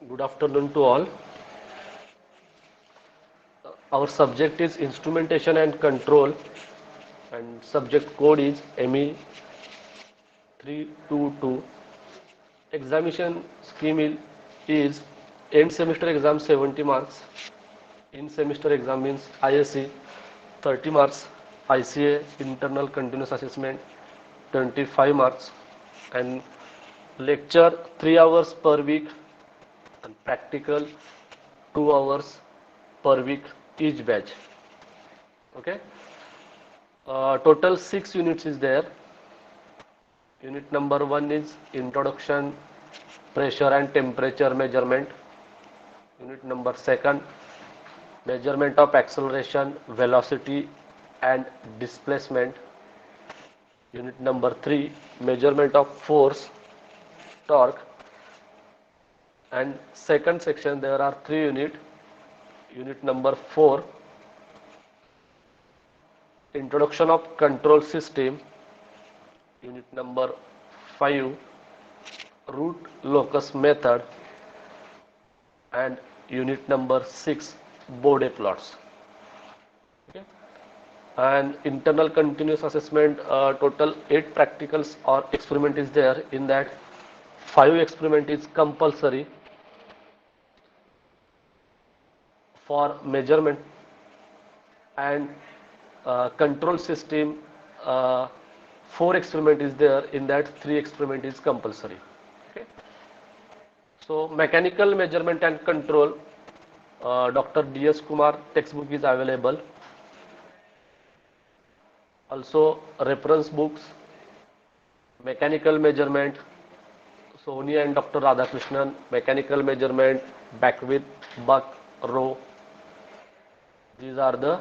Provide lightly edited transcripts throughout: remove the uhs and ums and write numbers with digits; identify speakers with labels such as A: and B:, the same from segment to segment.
A: Good afternoon to all. Our subject is instrumentation and control, and subject code is ME322. Examination scheme is end semester exam 70 marks, in semester exam means ISC 30 marks, ICA internal continuous assessment 25 marks, and lecture 3 hours per week and practical 2 hours per week each batch. Okay. Total 6 units is there. Unit number 1 is introduction, pressure and temperature measurement. Unit number 2, measurement of acceleration, velocity and displacement. Unit number 3, measurement of force, torque. And second section there are 3 units. Unit number 4, introduction of control system. Unit number 5, root locus method. And unit number 6, Bode plots. Okay. And internal continuous assessment, total 8 practicals or experiment is there. In that 5 experiment is compulsory for measurement, and control system, 4 experiment is there. In that 3 experiment is compulsory. Okay. So mechanical measurement and control, Dr. D.S. Kumar textbook is available. Also reference books, mechanical measurement, Sony and Dr. Radhakrishnan, mechanical measurement, Beckwith, Buck, Rowe. These are the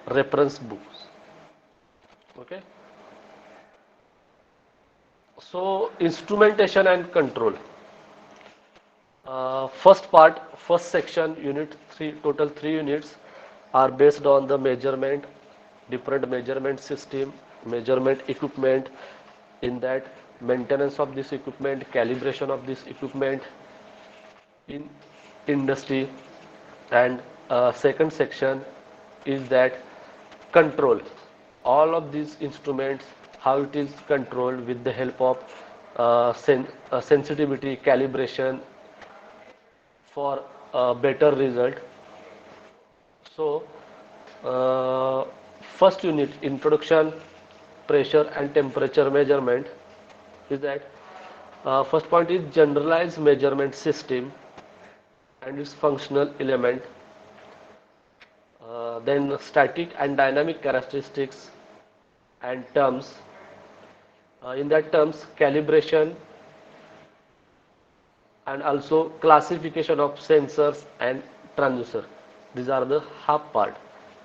A: reference books. Okay. So instrumentation and control. First section, unit 3, total 3 units are based on the measurement, different measurement system, measurement equipment. In that, maintenance of this equipment, calibration of this equipment in industry. And second section is that control. All of these instruments, how it is controlled with the help of sensitivity, calibration for a better result. So first unit, introduction, pressure and temperature measurement, is that first point is generalized measurement system and its functional element. Then static and dynamic characteristics and terms. In that terms, calibration and also classification of sensors and transducer. These are the half part.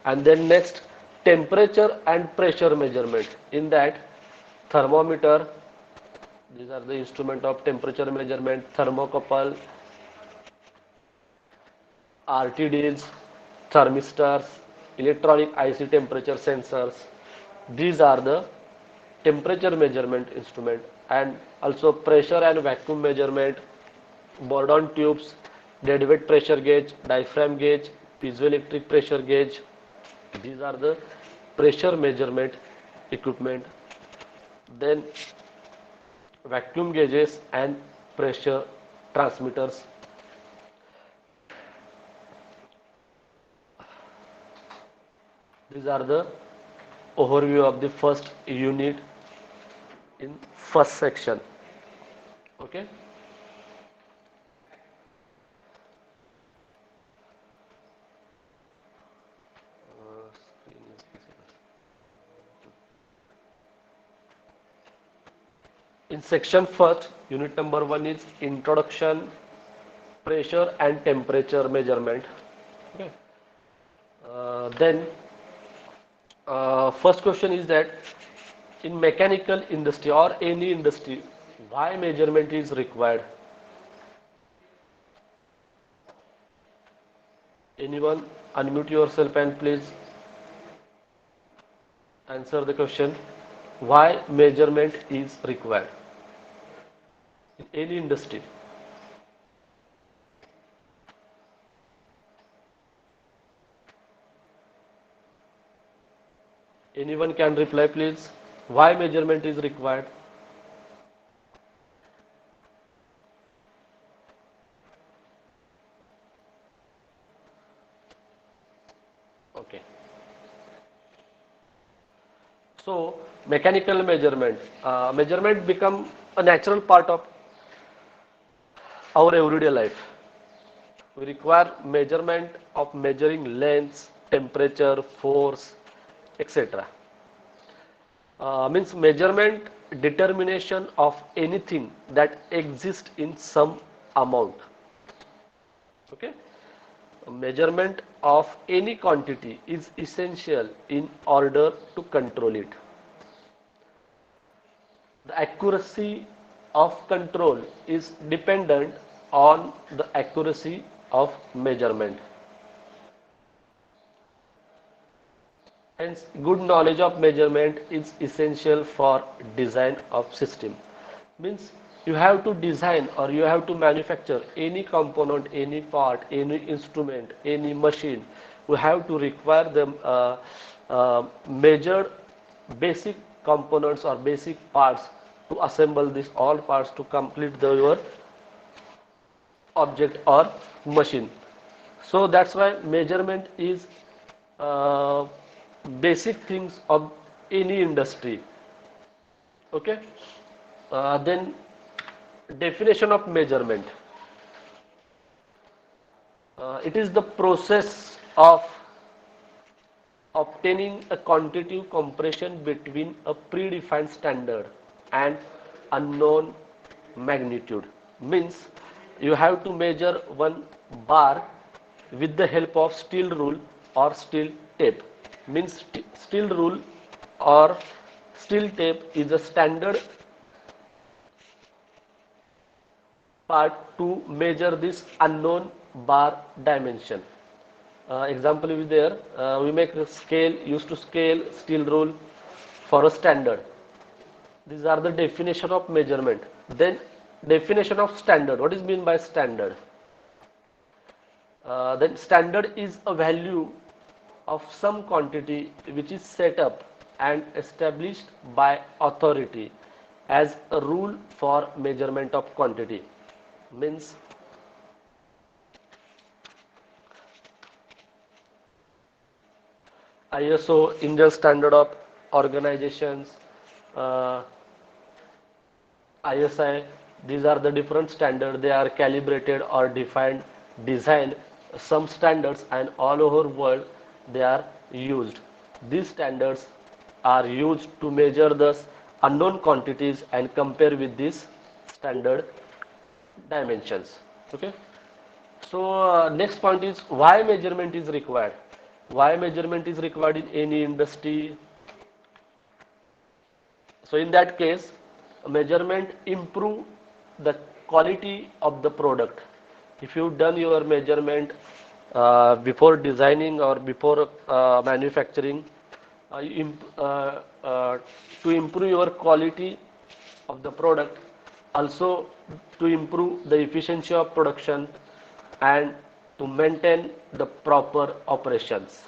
A: And then next, temperature and pressure measurement. In that, thermometer, these are the instrument of temperature measurement, thermocouple, RTDs, thermistors, electronic IC temperature sensors. These are the temperature measurement instrument. And also pressure and vacuum measurement, Bourdon tubes, deadweight pressure gauge, diaphragm gauge, piezoelectric pressure gauge. These are the pressure measurement equipment. Then vacuum gauges and pressure transmitters. These are the overview of the first unit in first section. Okay. In section first, unit number 1 is introduction, pressure and temperature measurement. Okay. Then first question is that in mechanical industry or any industry, why measurement is required? Anyone unmute yourself and please answer the question. Why measurement is required in any industry? Anyone can reply please? Why measurement is required? Okay. So mechanical measurement, measurement become a natural part of our everyday life. We require measurement of measuring lengths, temperature, force, etc. Means measurement determination of anything that exists in some amount. Okay. Measurement of any quantity is essential in order to control it. The accuracy of control is dependent on the accuracy of measurement. Hence, good knowledge of measurement is essential for design of system. Means you have to design or you have to manufacture any component, any part, any instrument, any machine. We have to require them measured basic components or basic parts to assemble these all parts to complete your object or machine. So that's why measurement is uh, basic things of any industry. Okay. Then definition of measurement. It is the process of obtaining a quantitative comparison between a predefined standard and unknown magnitude. Means you have to measure one bar with the help of steel rule or steel tape. Means steel rule or steel tape is a standard part to measure this unknown bar dimension. Example is there. We make a scale used to scale steel rule for a standard. These are the definition of measurement. Then definition of standard. What is mean by standard? Then standard is a value of some quantity which is set up and established by authority as a rule for measurement of quantity. Means ISO, Indian Standard of Organizations, uh, ISI, these are the different standards. They are calibrated or defined, designed some standards and all over world they are used. These standards are used to measure the unknown quantities and compare with these standard dimensions. Okay. So next point is why measurement is required. Why measurement is required in any industry? So in that case, measurement improve the quality of the product. If you done your measurement before designing or before manufacturing, to improve your quality of the product, also to improve the efficiency of production and to maintain the proper operations.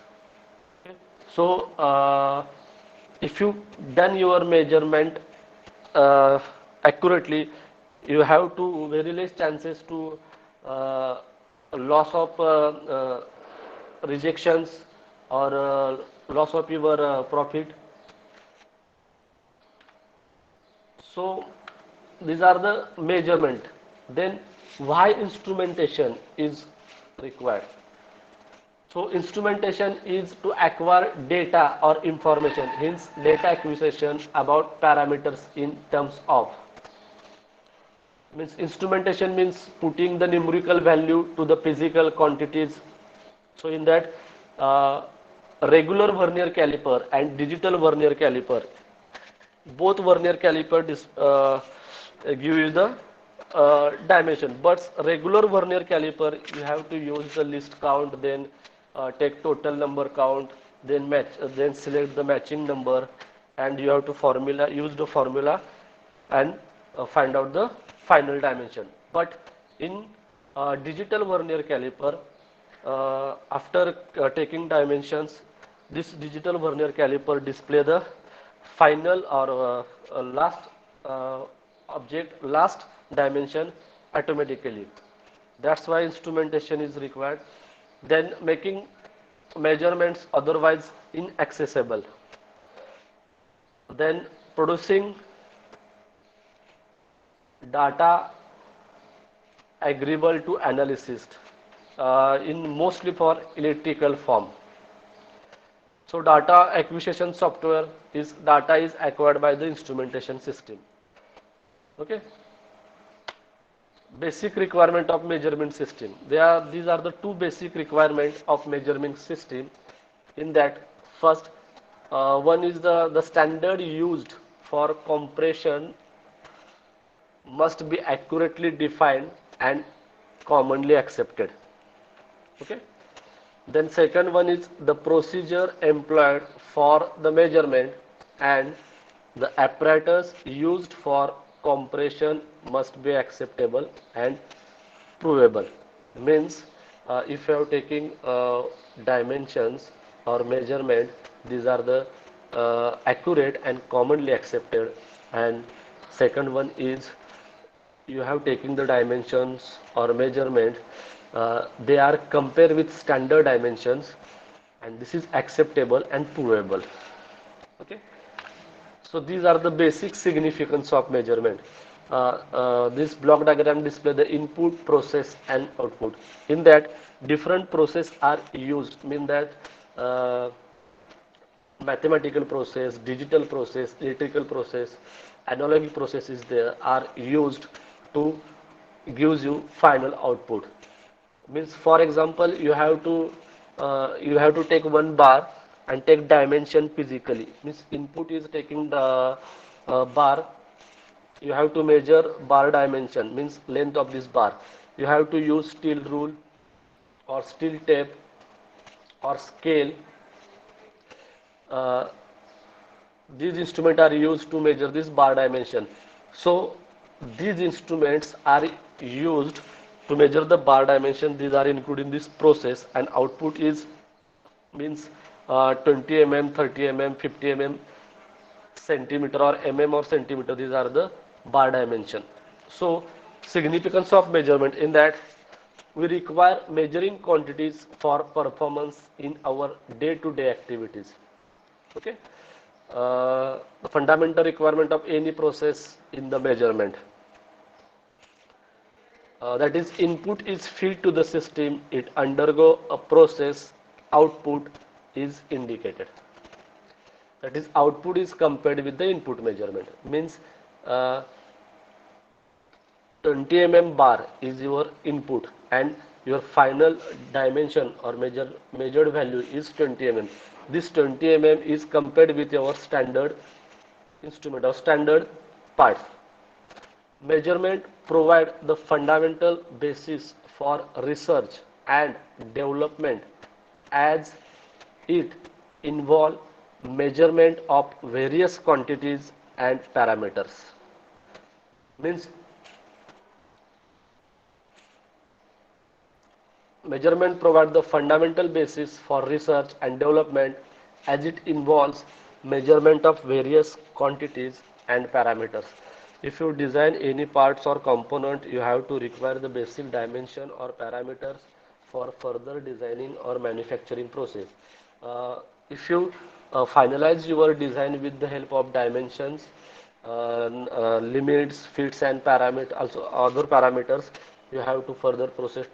A: Okay. So if you done your measurement accurately, you have to very less chances to loss of rejections or loss of your profit. So these are the measurement. Then why instrumentation is required? So instrumentation is to acquire data or information, hence data acquisition about parameters in terms of. Means instrumentation means putting the numerical value to the physical quantities. So in that regular Vernier caliper and digital Vernier caliper, both Vernier caliper give you the dimension, but regular Vernier caliper you have to use the list count, then take total number count, then match, then select the matching number, and you have to use the formula and find out the final dimension. But in digital Vernier caliper, after taking dimensions, This digital vernier caliper display the final or last uh, last dimension automatically. That's why instrumentation is required. Then making measurements otherwise inaccessible. Then producing data agreeable to analysis in mostly for electrical form. So data acquisition software is data is acquired by the instrumentation system. Okay. Basic requirement of measurement system. These are the two basic requirements of measurement system. In that, first, one is the standard used for compression must be accurately defined and commonly accepted. Okay. Then second one is the procedure employed for the measurement and the apparatus used for compression must be acceptable and provable. Means if you are taking dimensions or measurement, these are the accurate and commonly accepted. And second one is you have taken the dimensions or measurement, they are compared with standard dimensions, and this is acceptable and provable. Okay. So these are the basic significance of measurement. This block diagram display the input, process, and output. In that, different process are used. Mean that mathematical process, digital process, electrical process, analogic processes there are used to gives you final output. Means for example, you have to take one bar and take dimension physically. Means input is taking the bar. You have to measure bar dimension, means length of this bar. You have to use steel rule or steel tape or scale. uh, these instruments are used to measure this bar dimension. So these instruments are used to measure the bar dimension. These are included in this process, and output is means 20 mm, 30 mm, 50 mm, centimeter or mm or centimeter. These are the bar dimension. So significance of measurement in that we require measuring quantities for performance in our day-to-day activities. Okay. The fundamental requirement of any process in the measurement. That is, input is fed to the system, it undergo a process, output is indicated. That is, output is compared with the input measurement. Means 20 mm bar is your input and your final dimension or measured value is 20 mm. This 20 mm is compared with your standard instrument or standard parts. Measurement provide the fundamental basis for research and development as it involve measurement of various quantities and parameters. Means measurement provide the fundamental basis for research and development as it involves measurement of various quantities and parameters. If you design any parts or component, you have to require the basic dimension or parameters for further designing or manufacturing process. If you finalize your design with the help of dimensions, limits, fits, and parameter, also other parameters, you have to further process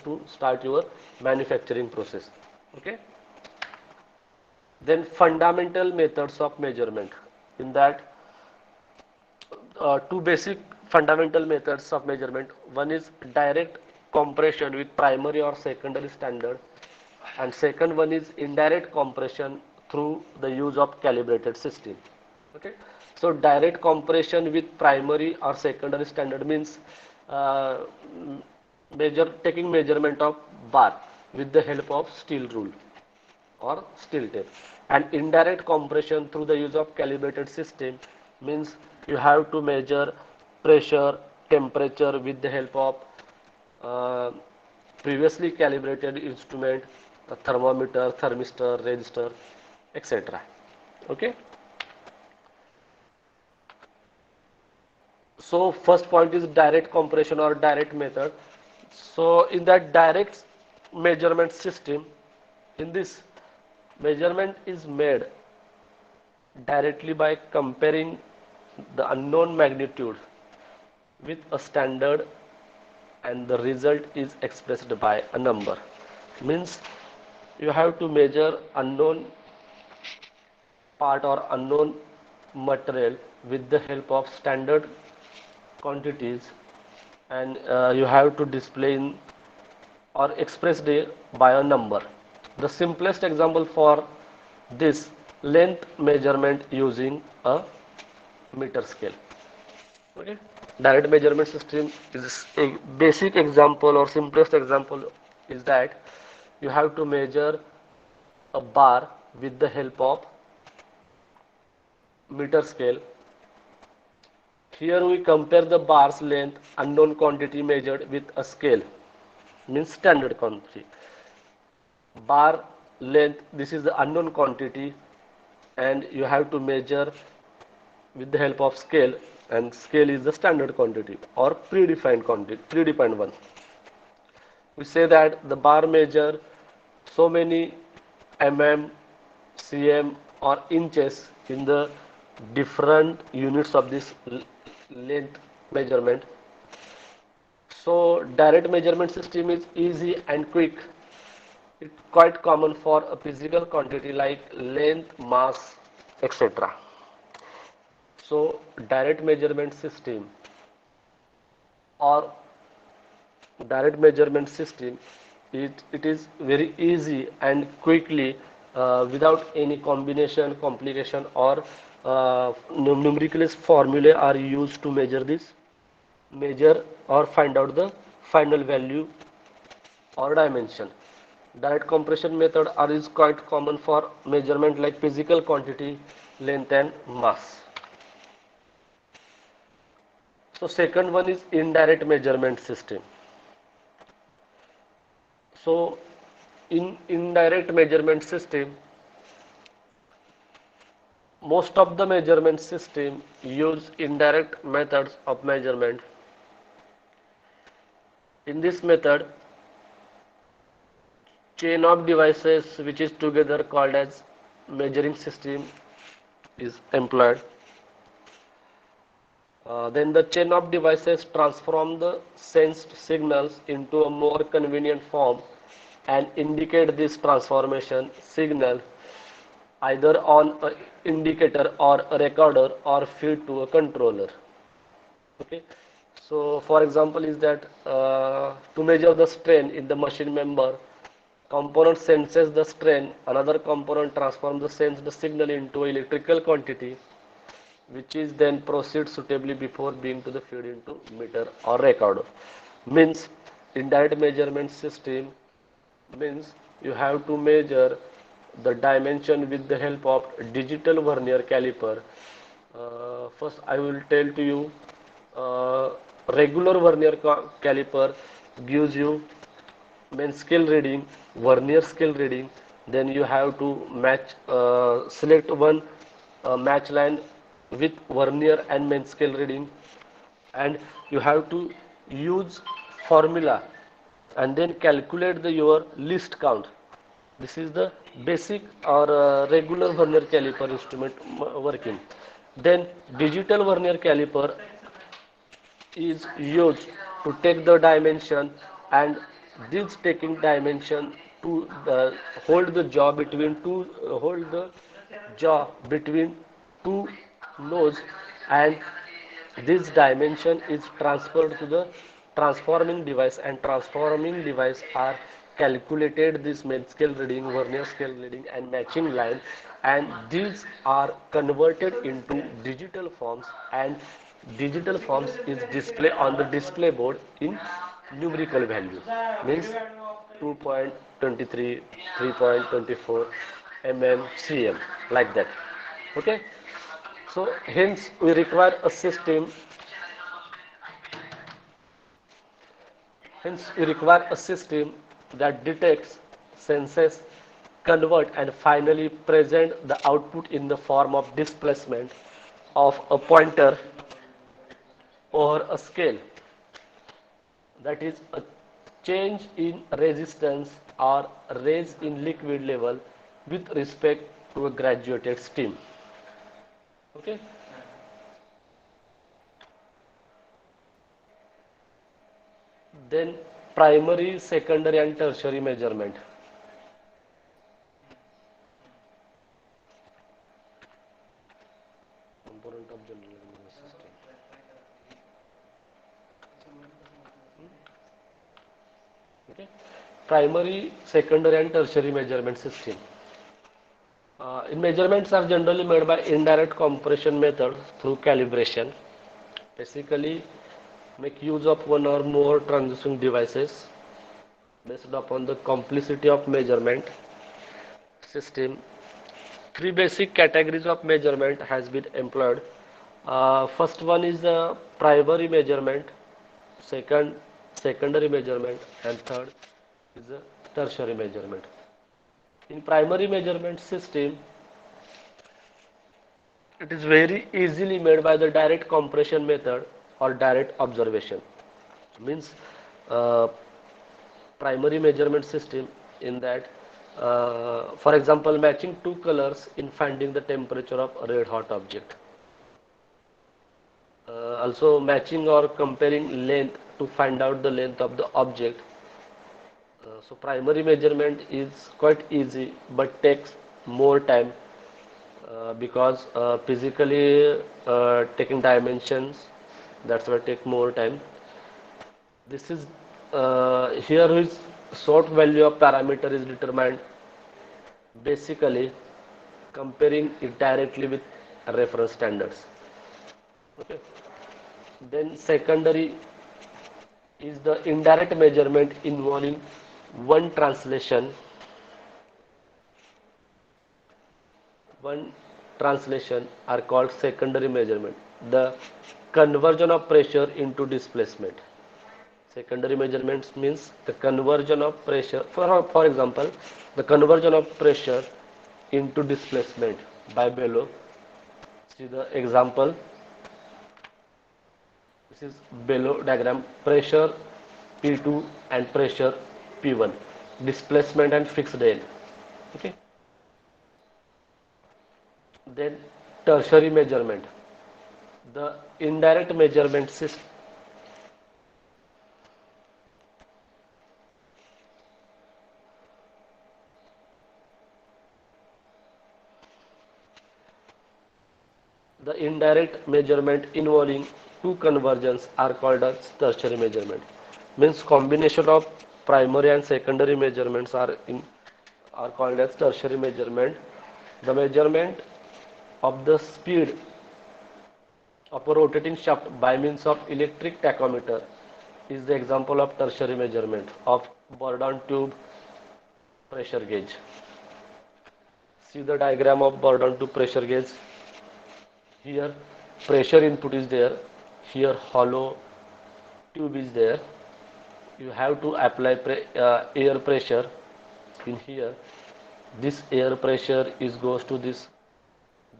A: to start your manufacturing process. Okay. Then fundamental methods of measurement. In that, two basic fundamental methods of measurement. One is direct compression with primary or secondary standard, and second one is indirect compression through the use of calibrated system. Okay. So direct compression with primary or secondary standard means uh, taking measurement of bar with the help of steel rule or steel tape, and indirect compression through the use of calibrated system means you have to measure pressure, temperature with the help of uh, previously calibrated instrument a thermometer, thermistor, resistor, etc. Okay. So first point is direct compression or direct method. So in that direct measurement system, in this measurement is made directly by comparing the unknown magnitude with a standard, and the result is expressed by a number. Means you have to measure unknown part or unknown material with the help of standard quantities, and you have to display in or expressed by a number. The simplest example for this, length measurement using a meter scale. Okay. Direct measurement system is a basic example or simplest example is that you have to measure a bar with the help of meter scale. Here we compare the bar's length, unknown quantity measured with a scale, means standard quantity. Bar length, this is the unknown quantity, and you have to measure with the help of scale, and scale is the standard quantity or predefined quantity, predefined one. We say that the bar measure so many mm, cm or inches in the different units of this length measurement. So direct measurement system is easy and quick. It's quite common for a physical quantity like length, mass, etc. So direct measurement system or direct measurement system, it is very easy and quickly without any combination, complication, or numerical formulae are used to measure or find out the final value or dimension. Direct compression method is quite common for measurement like physical quantity, length and mass. So second one is indirect measurement system. So in indirect measurement system, most of the measurement system use indirect methods of measurement. In this method, chain of devices which is together called as measuring system is employed. Then the chain of devices transform the sensed signals into a more convenient form and indicate this transformation signal either on an indicator or a recorder or feed to a controller. Okay. So for example is that to measure the strain in the machine member, component senses the strain, another component transforms the sensed signal into electrical quantity, which is then proceed suitably before being to the feed into meter or recorder. Means indirect measurement system means you have to measure the dimension with the help of digital vernier caliper. First I will tell to you, uh, regular vernier caliper gives you main scale reading, vernier scale reading. Then you have to match, select one match line with vernier and main scale reading, and you have to use formula and then calculate your least count. This is the basic or regular vernier caliper instrument working. Then digital vernier caliper is used to take the dimension, and this taking dimension to hold the jaw between two hold the jaw between two nose, and this dimension is transferred to the transforming device, and transforming device are calculated this main scale reading, vernier scale reading and matching line, and these are converted into digital forms, and digital forms is display on the display board in numerical value, means 2.23, 3.24 mm cm, like that. Okay. So hence we require a system, that detects senses, convert and finally present the output in the form of displacement of a pointer or a scale. That is a change in resistance or raise in liquid level with respect to a graduated stream. Okay. Then primary, secondary and tertiary measurement. Component of generalized system. Okay. Primary, secondary and tertiary measurement system. In measurements are generally made by indirect compression method through calibration. Basically, make use of one or more transition devices based upon the complexity of measurement system. Three basic categories of measurement has been employed. First one is the primary measurement, second secondary measurement, and third is the tertiary measurement. In primary measurement system, it is very easily made by the direct compression method or direct observation. Means uh, primary measurement system in that, for example, matching two colors in finding the temperature of a red hot object. Also matching or comparing length to find out the length of the object. So primary measurement is quite easy but takes more time because physically taking dimensions, that's why take more time. This is here is short value of parameter is determined basically comparing it directly with reference standards. Okay. Then secondary is the indirect measurement involving one translation, one translation are called secondary measurement. The conversion of pressure into displacement. Secondary measurements means the conversion of pressure, for example, the conversion of pressure into displacement by below. See the example. This is below diagram, pressure P2 and pressure P1, displacement and fixed L. Okay. Then tertiary measurement, the indirect measurement system. The indirect measurement involving two conversions are called as tertiary measurement. Means combination of primary and secondary measurements are called as tertiary measurement. The measurement of the speed of a rotating shaft by means of electric tachometer is the example of tertiary measurement of Bourdon tube pressure gauge. See the diagram of Bourdon tube pressure gauge. Here pressure input is there, here hollow tube is there. You have to apply air pressure in here. This air pressure is goes to this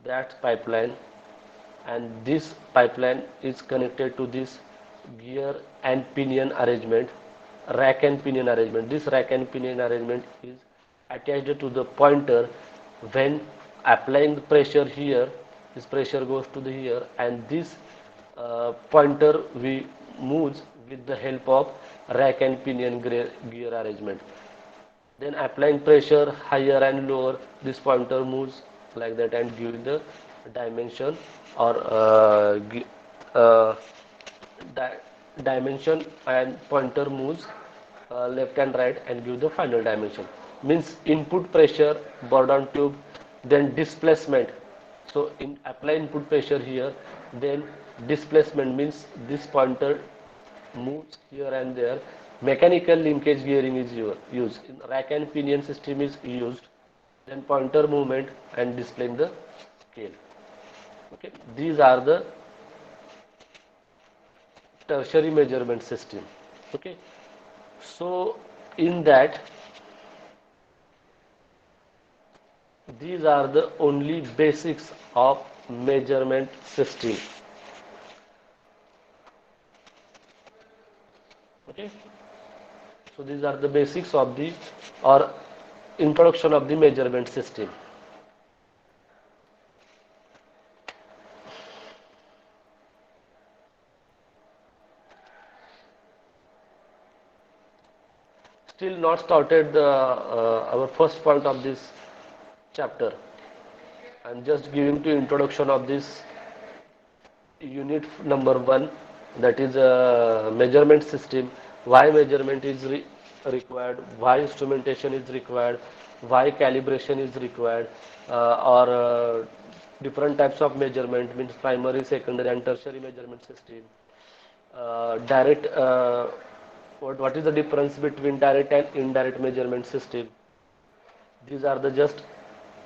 A: that pipeline, and this pipeline is connected to this gear and pinion arrangement, rack and pinion arrangement. This rack and pinion arrangement is attached to the pointer. When applying the pressure here, this pressure goes to the here, and this pointer we moves with the help of rack and pinion gear arrangement. Then applying pressure higher and lower, this pointer moves like that and give the dimension or uh, di dimension, and pointer moves left and right and give the final dimension. Means input pressure Bourdon tube, then displacement. So in apply input pressure here, then displacement means this pointer moves here and there. Mechanical linkage gearing is used. In rack and pinion system is used. Then pointer movement and displaying the scale. Okay, these are the tertiary measurement system. Okay, so in that These are the only basics of measurement system. Okay, so these are the basics of the or introduction of the measurement system. Still not started our first point of this chapter. I'm just giving to introduction of this unit number one, that is a measurement system. Why measurement is required, why instrumentation is required, why calibration is required, or different types of measurement, means primary, secondary and tertiary measurement system. Direct what is the difference between direct and indirect measurement system. These are the just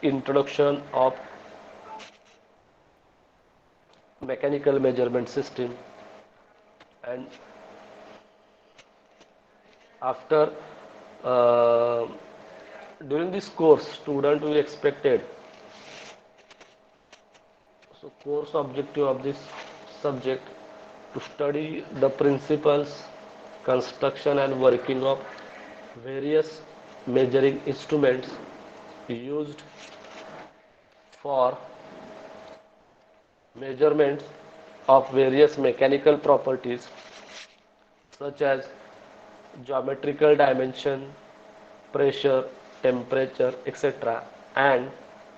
A: introduction of mechanical measurement system. And after uh, during this course, student we expected, so course objective of this subject, to study the principles, construction and working of various measuring instruments used for measurements of various mechanical properties such as geometrical dimension, pressure, temperature, etc., and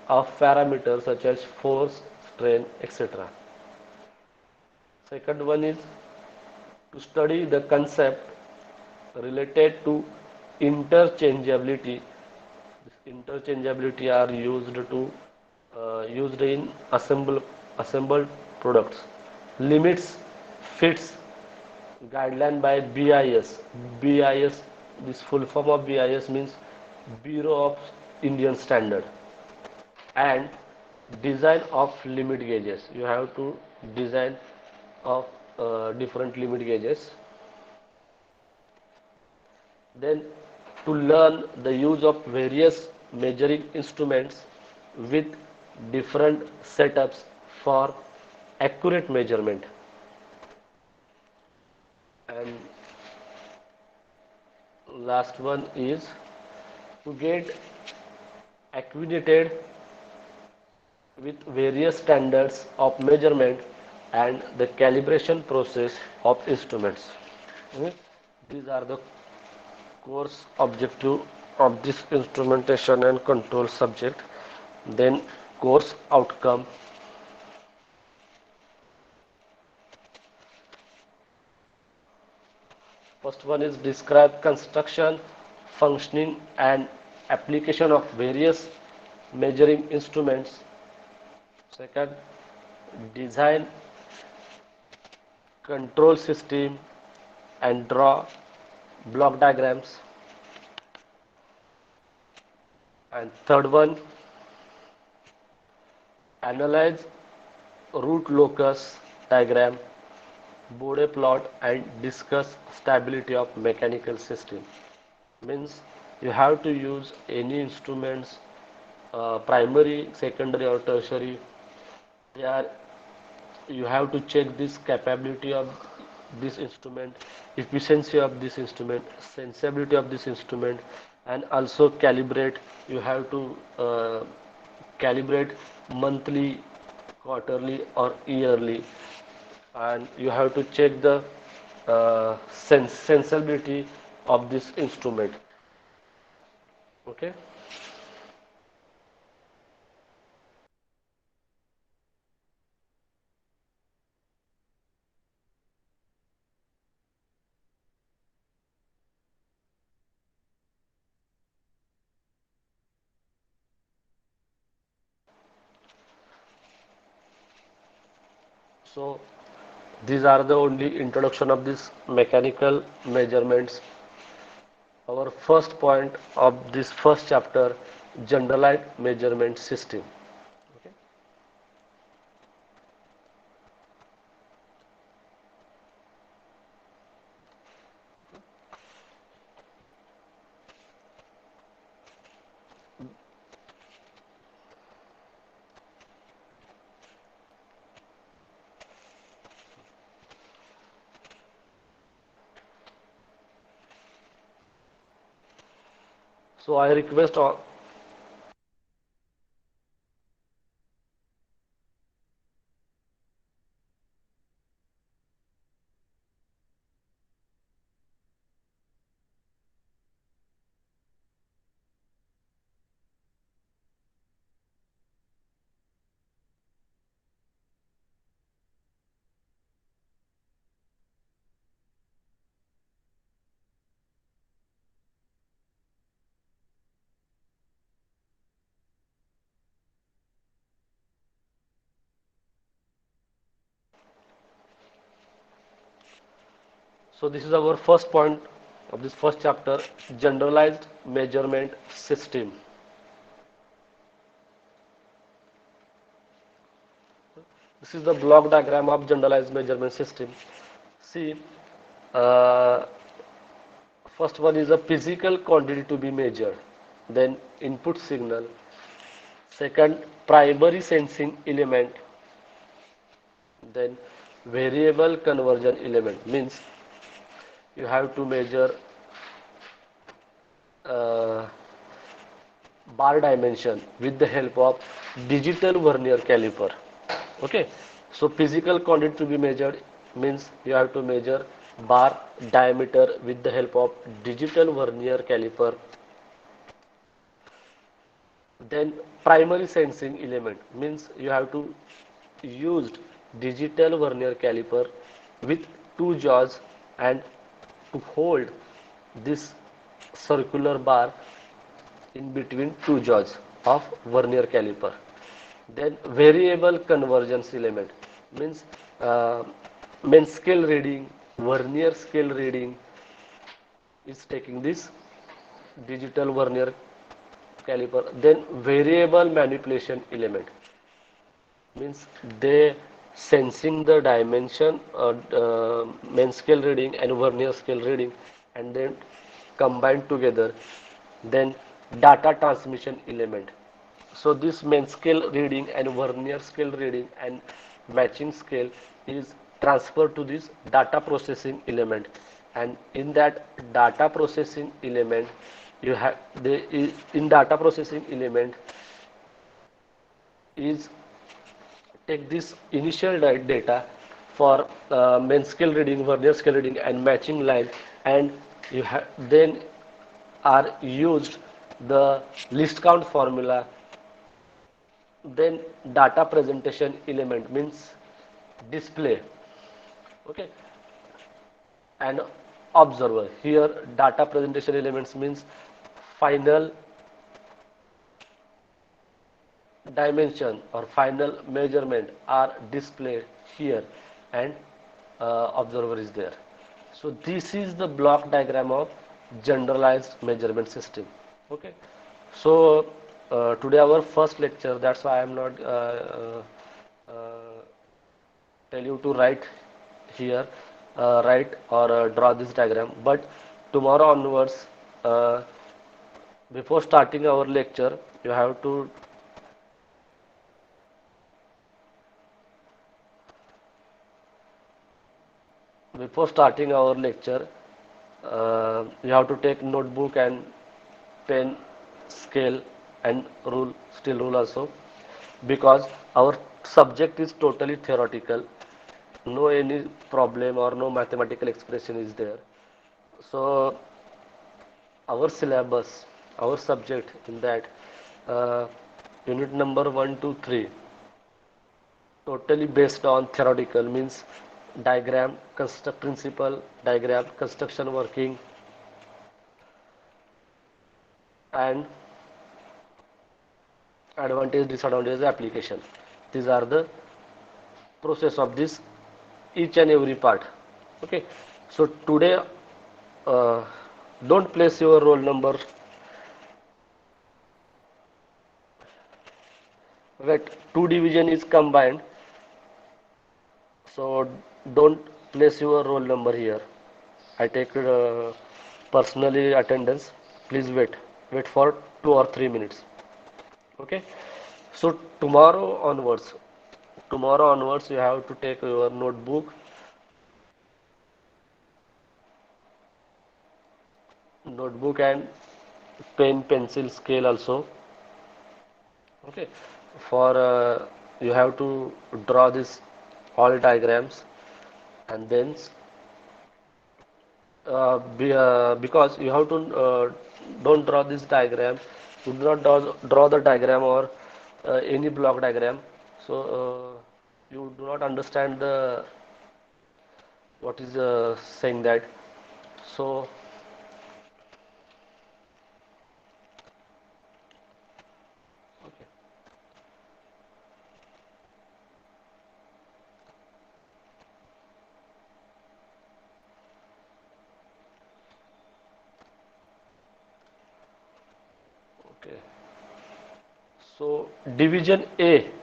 A: of parameters such as force, strain, etc. Second one is to study the concept related to interchangeability. This interchangeability are used in assembled products. Limits, fits, guideline by BIS. BIS, this full form of BIS means Bureau of Indian Standard. And design of limit gauges. You have to design of different limit gauges. Then to learn the use of various measuring instruments with different setups for accurate measurement. And last one is to get acquainted with various standards of measurement and the calibration process of instruments. Okay. These are the course objective of this instrumentation and control subject. Then course outcome. First one is describe construction, functioning and application of various measuring instruments. Second, design control system and draw block diagrams. And third one, analyze root locus diagram, Bode plot and discuss stability of mechanical system. Means you have to use any instruments, primary, secondary or tertiary. They are, you have to check this capability of this instrument, efficiency of this instrument, sensibility of this instrument, and also calibrate. You have to calibrate monthly, quarterly or yearly, and you have to check the sensibility of this instrument. Okay. So these are the only introduction of this mechanical measurements. Our first point of this first chapter, generalized measurement system. Okay. So I request all. So this is our first point of this first chapter, generalized measurement system. This is the block diagram of generalized measurement system. See, uh, first one is a physical quantity to be measured, then input signal, second primary sensing element, then variable conversion element means you have to measure uh, bar dimension with the help of digital vernier caliper. Okay, so physical quantity to be measured means you have to measure bar diameter with the help of digital vernier caliper. Then primary sensing element means you have to use digital vernier caliper with two jaws and to hold this circular bar in between two jaws of vernier caliper. Then variable convergence element means main scale reading, vernier scale reading is taking this digital vernier caliper. Then variable manipulation element means they sensing the dimension main scale reading and vernier scale reading and then combined together. Then data transmission element. So this main scale reading and vernier scale reading and matching scale is transferred to this data processing element, and in that data processing element you have in data processing element is take this initial data for main scale reading, vernier scale reading and matching line, and you have then are used the least count formula. Then data presentation element means display. Okay, and observer. Here data presentation elements means final dimension or final measurement are displayed here, and observer is there. So this is the block diagram of generalized measurement system. Okay, so today our first lecture, that's why I am not uh, tell you to write here, write or draw this diagram. But tomorrow onwards, uh, before starting our lecture, you have to before starting our lecture, you have to take notebook and pen, scale and rule, steel rule also, because our subject is totally theoretical. No any problem or no mathematical expression is there. So our syllabus, our subject in that uh, unit number 1 to 3 totally based on theoretical means diagram, construct principle, diagram, construction working and advantage, disadvantage, application. These are the process of this each and every part. Okay, so today uh, don't place your roll number. Wait, two division is combined, so don't place your roll number here. I take personally attendance. Please wait for 2 or 3 minutes. Okay, so tomorrow onwards you have to take your notebook and pen, pencil, scale also. Okay, for you have to draw this all diagrams, and then because you have to don't draw this diagram, you do not draw the diagram or any block diagram, so you do not understand the what is saying that. So okay, okay. So division A.